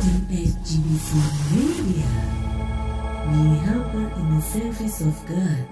MSGBC Media, we helper in the service of God.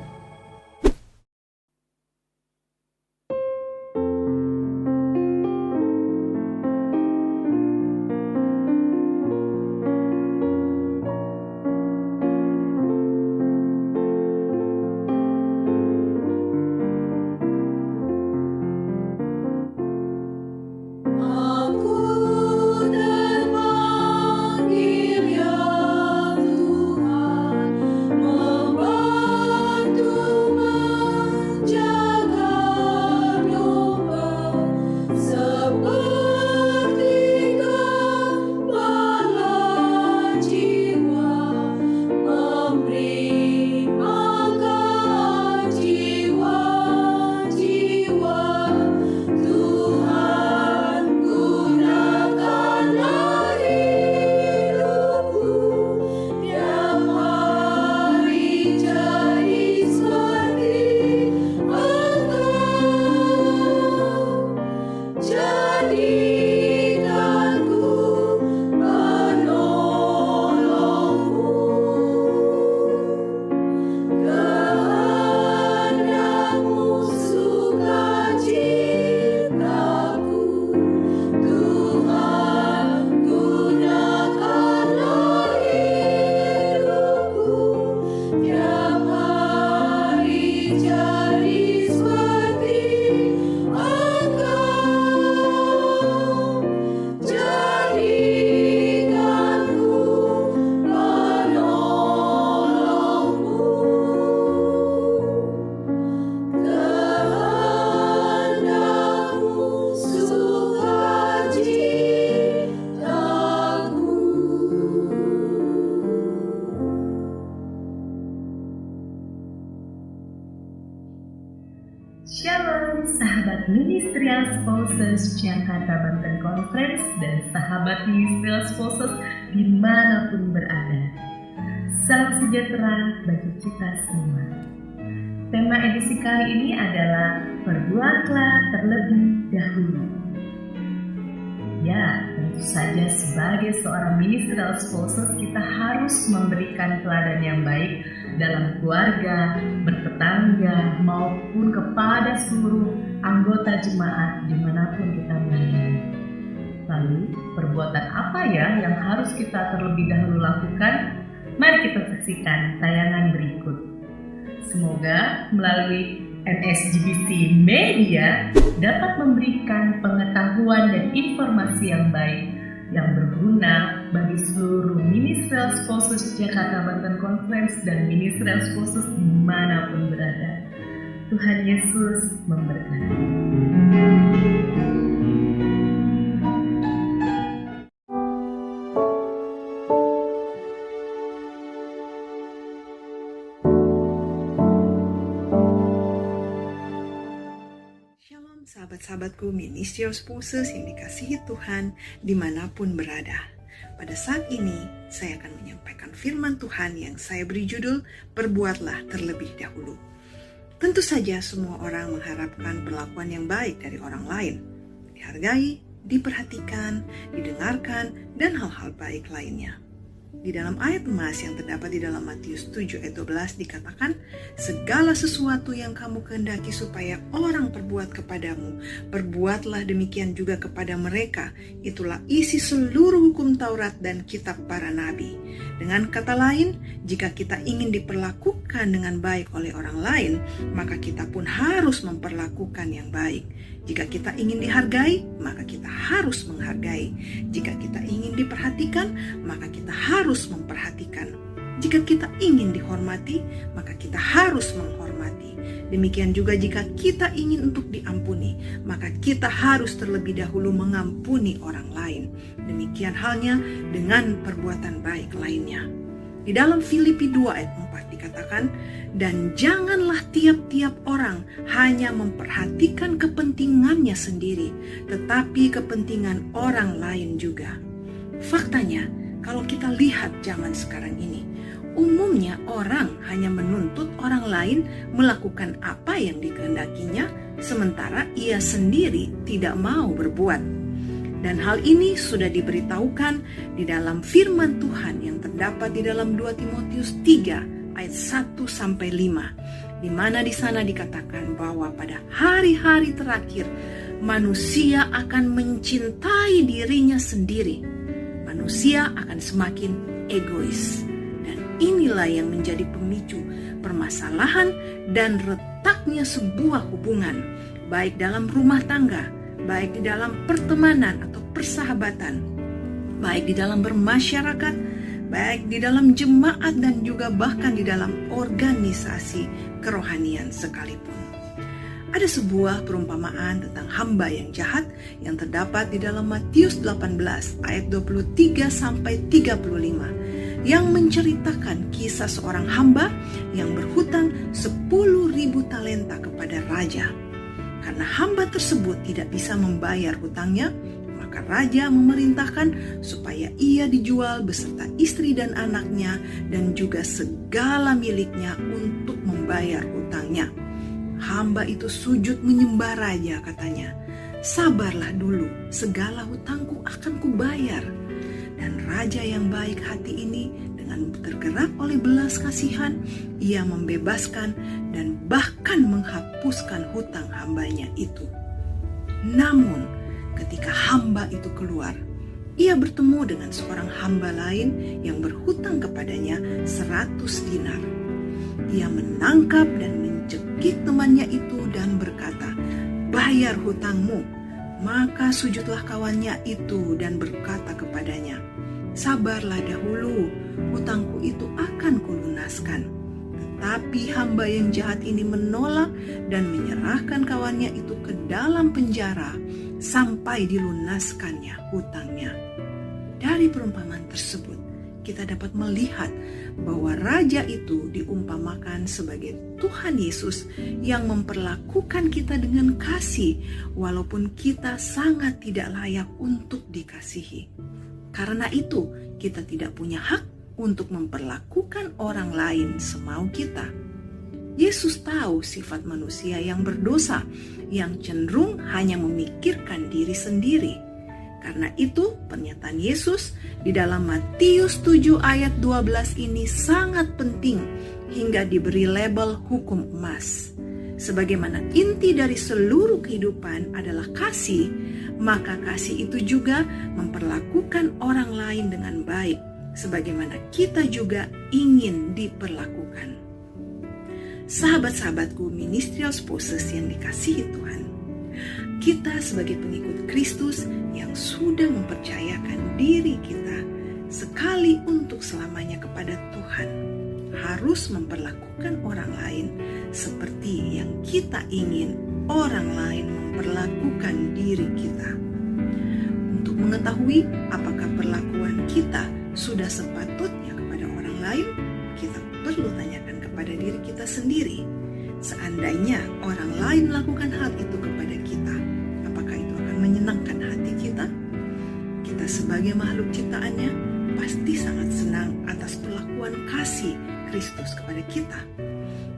Shalom sahabat Ministerial Spouses Jakarta Banten Conference dan sahabat Ministerial Spouses dimanapun berada. Salam sejahtera bagi kita semua. Tema edisi kali ini adalah Berbuatlah terlebih dahulu. Ya, tentu saja sebagai seorang Ministerial Spouses kita harus memberikan teladan yang baik dalam keluarga, bertetangga, maupun kepada seluruh anggota jemaat dimanapun kita berada. Lalu, perbuatan apa ya yang harus kita terlebih dahulu lakukan? Mari kita saksikan tayangan berikut. Semoga melalui MSGBC Media dapat memberikan pengetahuan dan informasi yang baik yang berguna bagi seluruh Ministerial Spouses Jakarta Banten Conference dan Ministerial Spouses dimanapun berada. Tuhan Yesus memberkati. Sahabat-sahabatku Ministerial Spouses yang dikasihi Tuhan dimanapun berada. Pada saat ini saya akan menyampaikan firman Tuhan yang saya beri judul Berbuatlah terlebih dahulu. Tentu saja semua orang mengharapkan perlakuan yang baik dari orang lain, dihargai, diperhatikan, didengarkan, dan hal-hal baik lainnya. Di dalam ayat emas yang terdapat di dalam Matius 7 ayat 12 dikatakan, segala sesuatu yang kamu kehendaki supaya orang perbuat kepadamu, perbuatlah demikian juga kepada mereka. Itulah isi seluruh hukum Taurat dan kitab para nabi. Dengan kata lain, jika kita ingin diperlakukan dengan baik oleh orang lain, maka kita pun harus memperlakukan yang baik. Jika kita ingin dihargai, maka kita harus menghargai. Jika kita ingin diperhatikan, maka kita harus memperhatikan. Jika kita ingin dihormati, maka kita harus menghormati. Demikian juga jika kita ingin untuk diampuni, maka kita harus terlebih dahulu mengampuni orang lain. Demikian halnya dengan perbuatan baik lainnya. Di dalam Filipi 2 ayat 4 dikatakan, dan janganlah tiap-tiap orang hanya memperhatikan kepentingannya sendiri, tetapi kepentingan orang lain juga. Faktanya, kalau kita lihat zaman sekarang ini, umumnya orang hanya menuntut orang lain melakukan apa yang dikehendakinya, sementara ia sendiri tidak mau berbuat. Dan hal ini sudah diberitahukan di dalam firman Tuhan yang terdapat di dalam 2 Timotius 3 ayat 1-5, di mana di sana dikatakan bahwa pada hari-hari terakhir manusia akan mencintai dirinya sendiri. Manusia akan semakin egois. Dan inilah yang menjadi pemicu permasalahan dan retaknya sebuah hubungan, baik dalam rumah tangga, baik di dalam pertemanan atau persahabatan, baik di dalam bermasyarakat, baik di dalam jemaat, dan juga bahkan di dalam organisasi kerohanian sekalipun. Ada sebuah perumpamaan tentang hamba yang jahat yang terdapat di dalam Matius 18 ayat 23-35 yang menceritakan kisah seorang hamba yang berhutang 10.000 talenta kepada raja. Karena hamba tersebut tidak bisa membayar hutangnya, maka raja memerintahkan supaya ia dijual beserta istri dan anaknya dan juga segala miliknya untuk membayar hutangnya. Hamba itu sujud menyembah raja, katanya, "Sabarlah dulu, segala hutangku akan kubayar." Dan raja yang baik hati ini dengan tergerak oleh belas kasihan, ia membebaskan dan bahkan menghapuskan hutang hambanya itu. Namun ketika hamba itu keluar, ia bertemu dengan seorang hamba lain yang berhutang kepadanya 100 dinar. Ia menangkap dan mencekik temannya itu dan berkata, "Bayar hutangmu." Maka sujudlah kawannya itu dan berkata kepadanya, "Sabarlah dahulu, hutangku itu akan kulunaskan." Tetapi hamba yang jahat ini menolak dan menyerahkan kawannya itu ke dalam penjara sampai dilunaskannya hutangnya. Dari perumpamaan tersebut, kita dapat melihat bahwa raja itu diumpamakan sebagai Tuhan Yesus yang memperlakukan kita dengan kasih walaupun kita sangat tidak layak untuk dikasihi. Karena itu, kita tidak punya hak untuk memperlakukan orang lain semau kita. Yesus tahu sifat manusia yang berdosa, yang cenderung hanya memikirkan diri sendiri. Karena itu, pernyataan Yesus di dalam Matius 7 ayat 12 ini sangat penting hingga diberi label hukum emas. Sebagaimana inti dari seluruh kehidupan adalah kasih, maka kasih itu juga memperlakukan orang lain dengan baik, sebagaimana kita juga ingin diperlakukan. Sahabat-sahabatku, ministerial spouses yang dikasihi Tuhan, kita sebagai pengikut Kristus yang sudah mempercayakan diri kita sekali untuk selamanya kepada Tuhan, harus memperlakukan orang lain seperti yang kita ingin orang lain memperlakukan diri kita. Untuk mengetahui apakah perlakuan kita sudah sepatutnya kepada orang lain, kita perlu tanyakan kepada diri kita sendiri. Seandainya orang lain melakukan hal itu kepada kita, apakah itu akan menyenangkan hati kita? Kita sebagai makhluk ciptaannya pasti sangat senang atas perlakuan kasih Kristus kepada kita.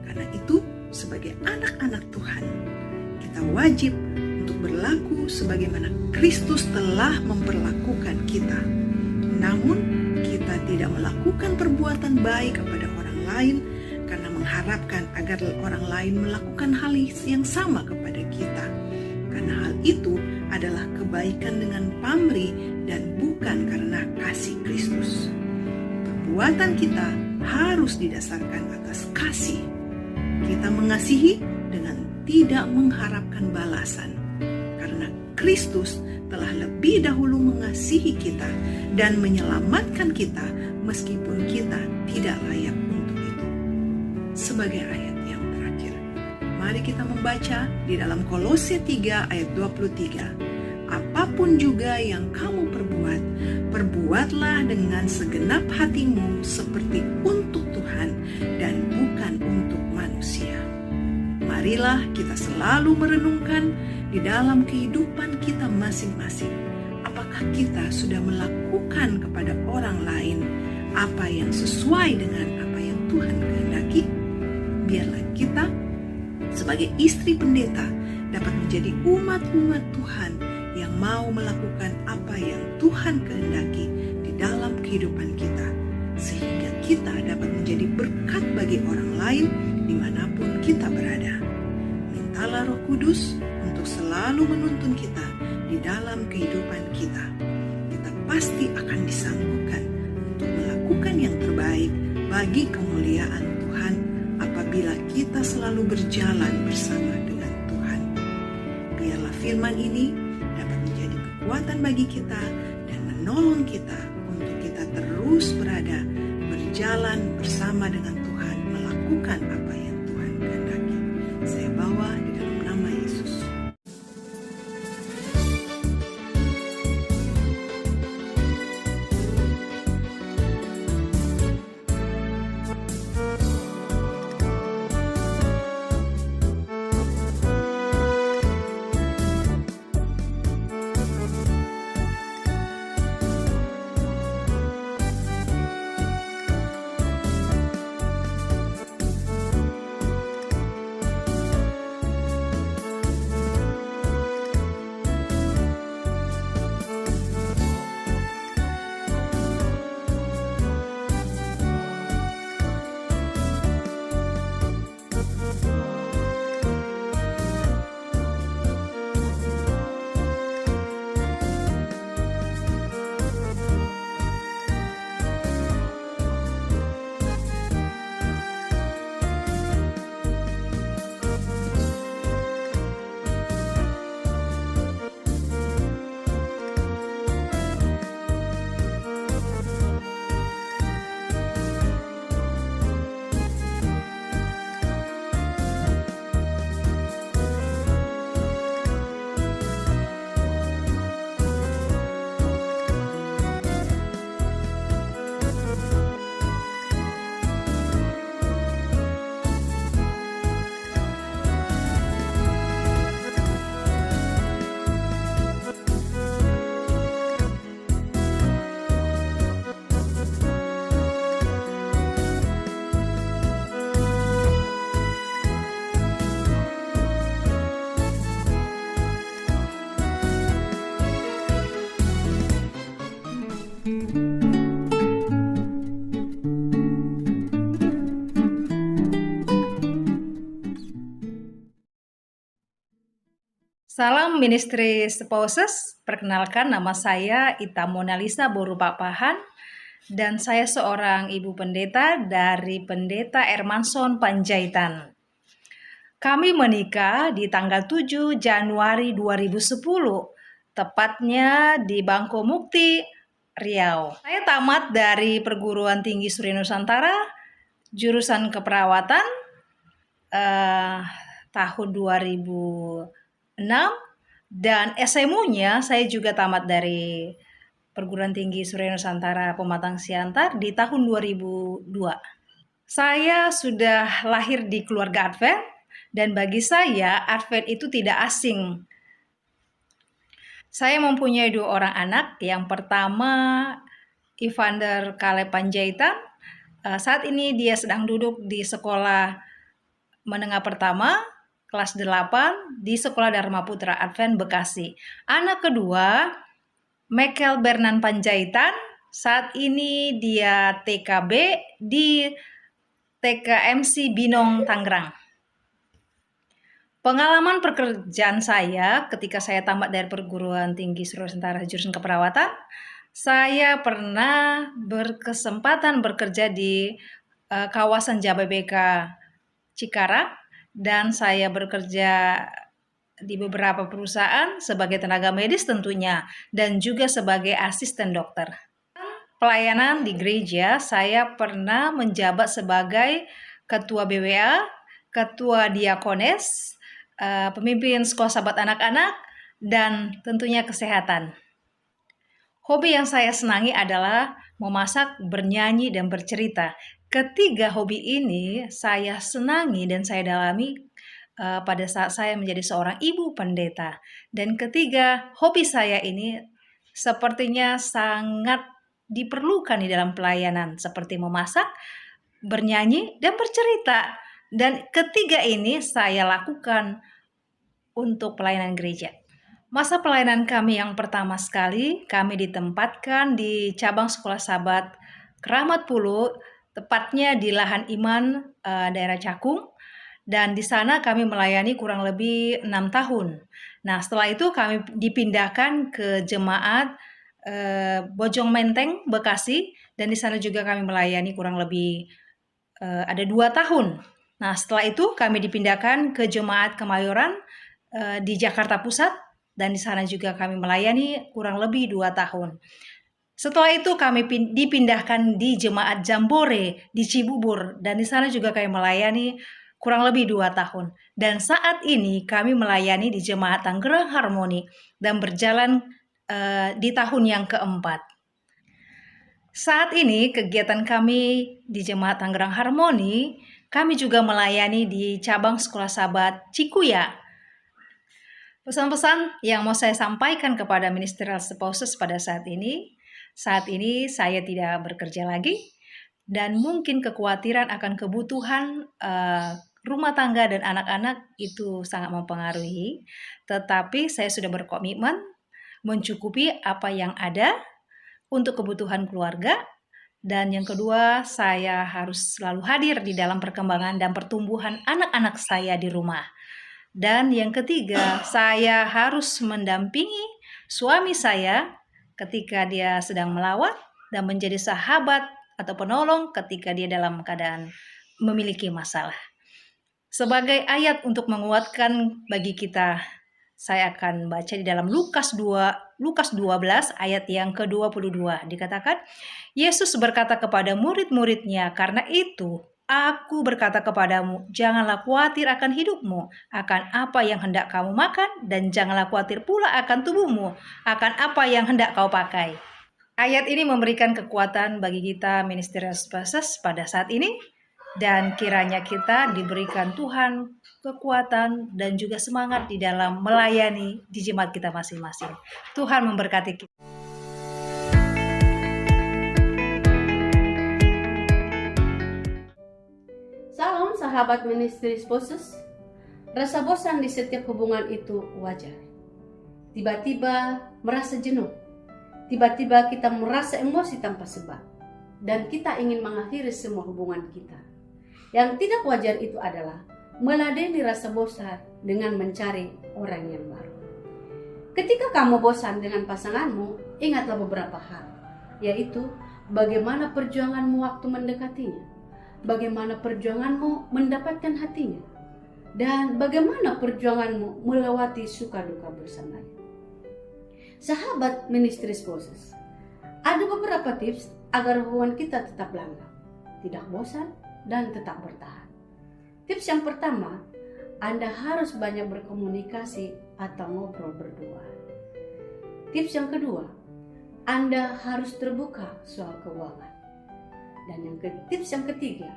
Karena itu, sebagai anak-anak Tuhan, kita wajib untuk berlaku sebagaimana Kristus telah memperlakukan kita. Namun, kita tidak melakukan perbuatan baik kepada orang lain karena mengharapkan agar orang lain melakukan hal yang sama kepada kita. Karena hal itu adalah kebaikan dengan pamrih dan bukan karena kasih Kristus. Perbuatan kita harus didasarkan atas kasih. Kita mengasihi dengan tidak mengharapkan balasan. Karena Kristus telah lebih dahulu mengasihi kita dan menyelamatkan kita meskipun kita tidak layak untuk itu. Sebagai ayat yang terakhir, mari kita membaca di dalam Kolose 3 ayat 23. Apapun juga yang kamu perbuat, perbuatlah dengan segenap hatimu seperti untuk Tuhan dan bukan untuk manusia. Marilah kita selalu merenungkan di dalam kehidupan kita masing-masing. Apakah kita sudah melakukan kepada orang lain apa yang sesuai dengan apa yang Tuhan kehendaki? Biarlah kita sebagai istri pendeta dapat menjadi umat-umat Tuhan yang mau melakukan apa yang Tuhan kehendaki di dalam kehidupan kita, sehingga kita dapat menjadi berkat bagi orang lain dimanapun kita berada. Mintalah Roh Kudus untuk selalu menuntun kita di dalam kehidupan kita. Kita pasti akan disanggupkan untuk melakukan yang terbaik bagi kemuliaan Tuhan apabila kita selalu berjalan bersama dengan Tuhan. Biarlah firman ini dapat menjadi kekuatan bagi kita dan menolong kita untuk kita terus berjalan bersama dengan Tuhan, melakukan apa yang Tuhan kehendaki. Saya bawa di dalam nama Yesus. Salam Ministry Spouses, perkenalkan nama saya Ita Monalisa Borupapahan dan saya seorang ibu pendeta dari Pendeta Ermanson Panjaitan. Kami menikah di tanggal 7 Januari 2010, tepatnya di Bangko Mukti, Riau. Saya tamat dari Perguruan Tinggi Suri Nusantara, jurusan keperawatan tahun 2006 dan SMU-nya saya juga tamat dari Perguruan Tinggi Suri Nusantara Pematang Siantar di tahun 2002. Saya sudah lahir di keluarga Advent dan bagi saya Advent itu tidak asing. Saya mempunyai 2 orang anak. Yang pertama Evander Caleb Panjaitan. Saat ini dia sedang duduk di sekolah menengah pertama kelas 8 di Sekolah Dharma Putra Advent Bekasi. Anak kedua, Michael Bernan Panjaitan. Saat ini dia TKB di TKMC Binong, Tangerang. Pengalaman pekerjaan saya ketika saya tamat dari Perguruan Tinggi Suri Nusantara jurusan keperawatan, saya pernah berkesempatan bekerja di kawasan Jababeka Cikarang, dan saya bekerja di beberapa perusahaan sebagai tenaga medis tentunya, dan juga sebagai asisten dokter. Pelayanan di gereja, saya pernah menjabat sebagai ketua BWA, ketua diakones, pemimpin sekolah sahabat anak-anak, dan tentunya kesehatan. Hobi yang saya senangi adalah memasak, bernyanyi, dan bercerita. Ketiga hobi ini saya senangi dan saya dalami pada saat saya menjadi seorang ibu pendeta. Dan ketiga hobi saya ini sepertinya sangat diperlukan di dalam pelayanan, seperti memasak, bernyanyi, dan bercerita. Dan ketiga ini saya lakukan untuk pelayanan gereja. Masa pelayanan kami yang pertama sekali, kami ditempatkan di cabang sekolah Sahabat Keramat Pulo, tepatnya di Lahan Iman, daerah Cakung. Dan di sana kami melayani kurang lebih 6 tahun. Nah, setelah itu kami dipindahkan ke jemaat Bojong Menteng, Bekasi, dan di sana juga kami melayani kurang lebih ada 2 tahun. Nah, setelah itu kami dipindahkan ke jemaat Kemayoran di Jakarta Pusat, dan di sana juga kami melayani kurang lebih 2 tahun. Setelah itu kami dipindahkan di jemaat Jambore di Cibubur, dan di sana juga kami melayani kurang lebih 2 tahun. Dan saat ini kami melayani di jemaat Tangerang Harmoni dan berjalan di tahun yang keempat. Saat ini kegiatan kami di jemaat Tangerang Harmoni, kami juga melayani di cabang sekolah Sahabat Cikuya. Pesan-pesan yang mau saya sampaikan kepada ministerial spouses pada saat ini saya tidak bekerja lagi, dan mungkin kekhawatiran akan kebutuhan rumah tangga dan anak-anak itu sangat mempengaruhi, tetapi saya sudah berkomitmen mencukupi apa yang ada untuk kebutuhan keluarga, dan yang kedua, saya harus selalu hadir di dalam perkembangan dan pertumbuhan anak-anak saya di rumah. Dan yang ketiga, saya harus mendampingi suami saya ketika dia sedang melawat dan menjadi sahabat atau penolong ketika dia dalam keadaan memiliki masalah. Sebagai ayat untuk menguatkan bagi kita, saya akan baca di dalam Lukas 12 ayat yang ke-22. Dikatakan, Yesus berkata kepada murid-muridnya, "Karena itu Aku berkata kepadamu, janganlah khawatir akan hidupmu, akan apa yang hendak kamu makan, dan janganlah khawatir pula akan tubuhmu, akan apa yang hendak kau pakai." Ayat ini memberikan kekuatan bagi kita ministerial spouses pada saat ini, dan kiranya kita diberikan Tuhan kekuatan dan juga semangat di dalam melayani di jemaat kita masing-masing. Tuhan memberkati kita. Salam sahabat ministry spouses. Rasa bosan di setiap hubungan itu wajar. Tiba-tiba merasa jenuh. Tiba-tiba kita merasa emosi tanpa sebab. Dan kita ingin mengakhiri semua hubungan kita. Yang tidak wajar itu adalah meladeni rasa bosan dengan mencari orang yang baru. Ketika kamu bosan dengan pasanganmu, ingatlah beberapa hal, yaitu bagaimana perjuanganmu waktu mendekatinya, bagaimana perjuanganmu mendapatkan hatinya, dan bagaimana perjuanganmu melewati suka duka bersamanya. Sahabat ministry spouses, ada beberapa tips agar hubungan kita tetap langgeng, tidak bosan, dan tetap bertahan. Tips yang pertama, Anda harus banyak berkomunikasi atau ngobrol berdua. Tips yang kedua, Anda harus terbuka soal keuangan. Dan tips yang ketiga,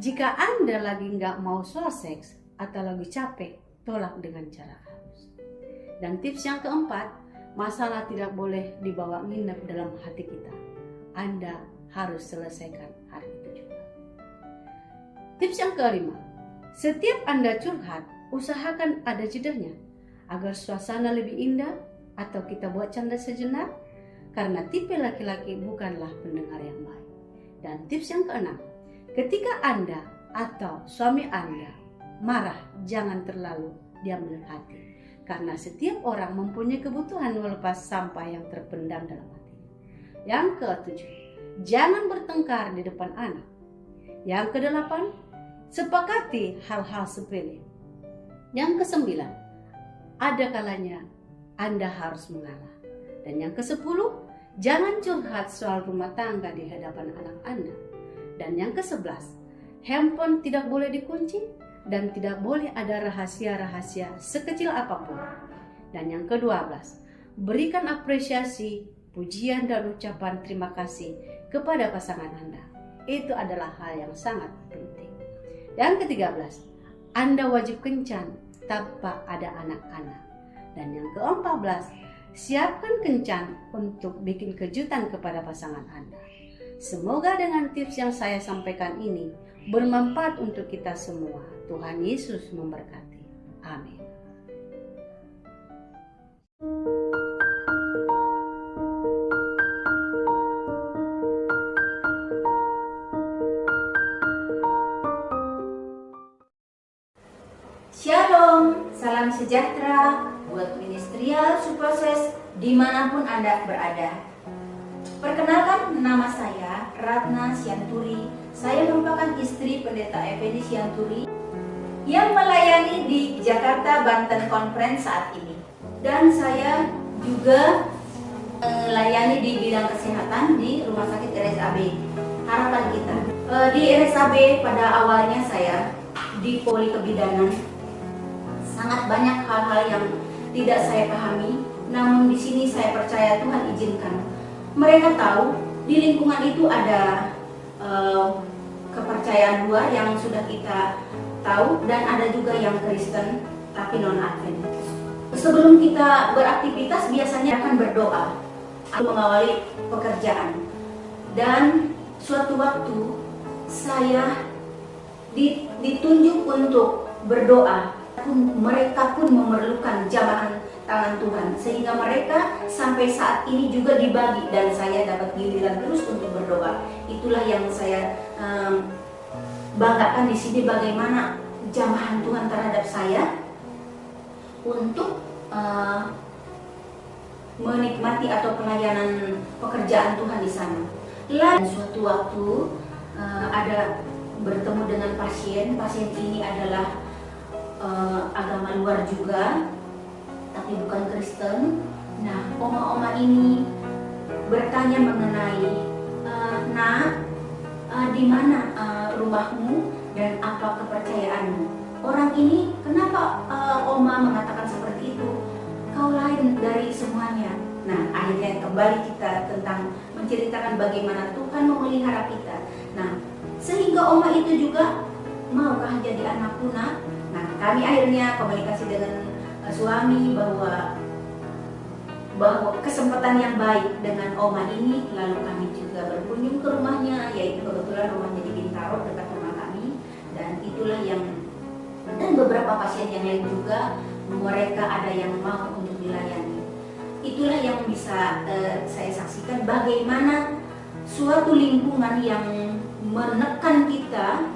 jika Anda lagi nggak mau soal seks atau lagi capek, tolak dengan cara halus. Dan tips yang keempat, masalah tidak boleh dibawa nginep dalam hati kita. Anda harus selesaikan hari itu juga. Tips yang kelima, setiap Anda curhat, usahakan ada jedanya agar suasana lebih indah, atau kita buat canda sejenak, karena tipe laki-laki bukanlah pendengar yang baik. Dan tips yang keenam, ketika Anda atau suami Anda marah, jangan terlalu diambil hati. Karena setiap orang mempunyai kebutuhan melepas sampah yang terpendam dalam hatinya. Yang ketujuh, jangan bertengkar di depan anak. Yang kedelapan, sepakati hal-hal sepele. Yang kesembilan, ada kalanya Anda harus mengalah. Dan yang kesepuluh, jangan curhat soal rumah tangga di hadapan anak Anda. Dan yang ke-11, handphone tidak boleh dikunci dan tidak boleh ada rahasia-rahasia sekecil apapun. Dan yang ke-12, berikan apresiasi, pujian dan ucapan terima kasih kepada pasangan Anda. Itu adalah hal yang sangat penting. Yang ke-13, Anda wajib kencan tanpa ada anak-anak. Dan yang ke-14, siapkan kencan untuk bikin kejutan kepada pasangan Anda. Semoga dengan tips yang saya sampaikan ini bermanfaat untuk kita semua. Tuhan Yesus memberkati. Amin. Shalom, salam sejahtera buat Ministerial Proses dimanapun Anda berada. Perkenalkan, nama saya Ratna Sianturi. Saya merupakan istri Pendeta Effendi Sianturi yang melayani di Jakarta Banten Conference saat ini. Dan saya juga melayani di bidang kesehatan di Rumah Sakit RSAB Harapan Kita. Di RSAB pada awalnya saya di Poli Kebidanan. Sangat banyak hal-hal yang tidak saya pahami, namun di sini saya percaya Tuhan izinkan. Mereka tahu di lingkungan itu ada kepercayaan luar yang sudah kita tahu, dan ada juga yang Kristen tapi non-Advent. Sebelum kita beraktivitas biasanya akan berdoa atau mengawali pekerjaan. Dan suatu waktu saya ditunjuk untuk berdoa. Mereka pun memerlukan jamahan tangan Tuhan, sehingga mereka sampai saat ini juga dibagi, dan saya dapat giliran terus untuk berdoa. Itulah yang saya banggakan di sini, bagaimana jamahan Tuhan terhadap saya untuk menikmati atau pelayanan pekerjaan Tuhan di sana. Lalu suatu waktu ada bertemu dengan pasien ini adalah agama luar juga, tapi bukan Kristen. Nah, oma-oma ini bertanya mengenai, "Nak, di mana rumahmu dan apa kepercayaanmu?" Orang ini, "Kenapa oma mengatakan seperti itu? Kau lain dari semuanya." Nah, akhirnya kembali kita tentang menceritakan bagaimana Tuhan memelihara kita. Nah, sehingga oma itu juga, "Maukah jadi anakku, Nak?" Nah, kami akhirnya komunikasi dengan suami bahwa kesempatan yang baik dengan oma ini, lalu kami juga berkunjung ke rumahnya, yaitu kebetulan rumahnya di Bintaro dekat rumah kami, dan itulah dan beberapa pasien yang lain juga, mereka ada yang mau untuk dilayani. Itulah yang bisa saya saksikan, bagaimana suatu lingkungan yang menekan kita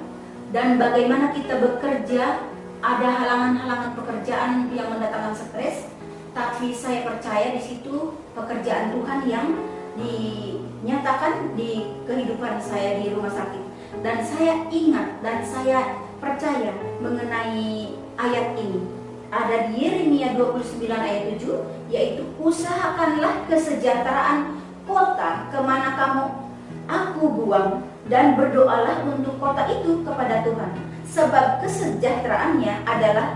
dan bagaimana kita bekerja. Ada halangan-halangan pekerjaan yang mendatangkan stres, tapi saya percaya di situ pekerjaan Tuhan yang dinyatakan di kehidupan saya di rumah sakit. Dan saya ingat dan saya percaya mengenai ayat ini. Ada di Yeremia 29 ayat 7, yaitu, "Usahakanlah kesejahteraan kota kemana aku buang, dan berdoalah untuk kota itu kepada Tuhan. Sebab kesejahteraannya adalah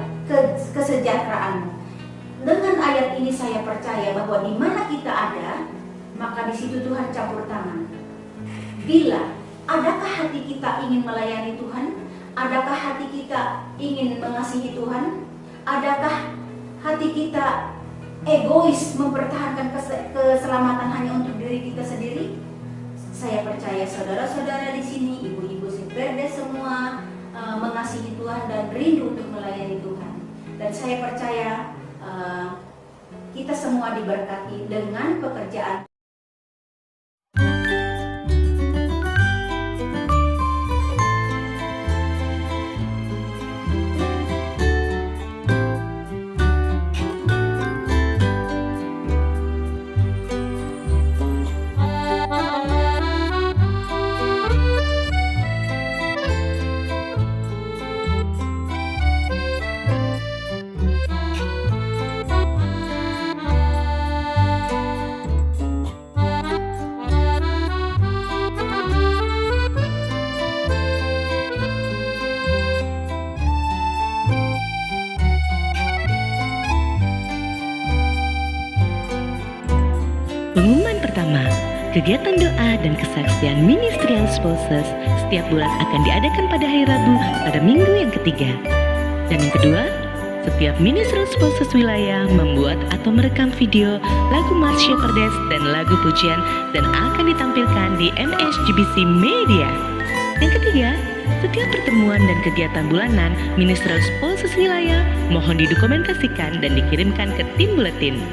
kesejahteraanmu." Dengan ayat ini saya percaya bahwa di mana kita ada, maka di situ Tuhan campur tangan. Adakah hati kita ingin melayani Tuhan? Adakah hati kita ingin mengasihi Tuhan? Adakah hati kita egois mempertahankan keselamatan hanya untuk diri kita sendiri? Saya percaya saudara-saudara di sini, ibu-ibu Simperdes semua mengasihi Tuhan dan rindu untuk melayani Tuhan. Dan saya percaya kita semua diberkati dengan pekerjaan. Pengumuman pertama, kegiatan doa dan kesaksian Ministerial Spouses setiap bulan akan diadakan pada hari Rabu pada minggu yang ketiga. Dan yang kedua, setiap Ministerial Spouses wilayah membuat atau merekam video lagu Mars Shepherdess dan lagu pujian dan akan ditampilkan di MSGBC Media. Yang ketiga, setiap pertemuan dan kegiatan bulanan Ministerial Spouses wilayah mohon didokumentasikan dan dikirimkan ke tim buletin.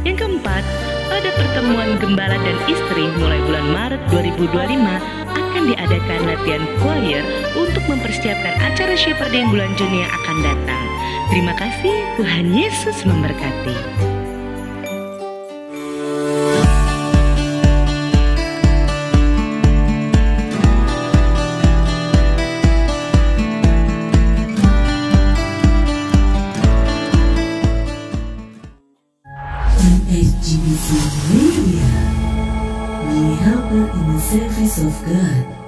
Yang keempat, pada pertemuan gembala dan istri mulai bulan Maret 2025 akan diadakan latihan choir untuk mempersiapkan acara shepherding bulan Juni yang akan datang. Terima kasih, Tuhan Yesus memberkati. HGBC Media, we help in the service of God.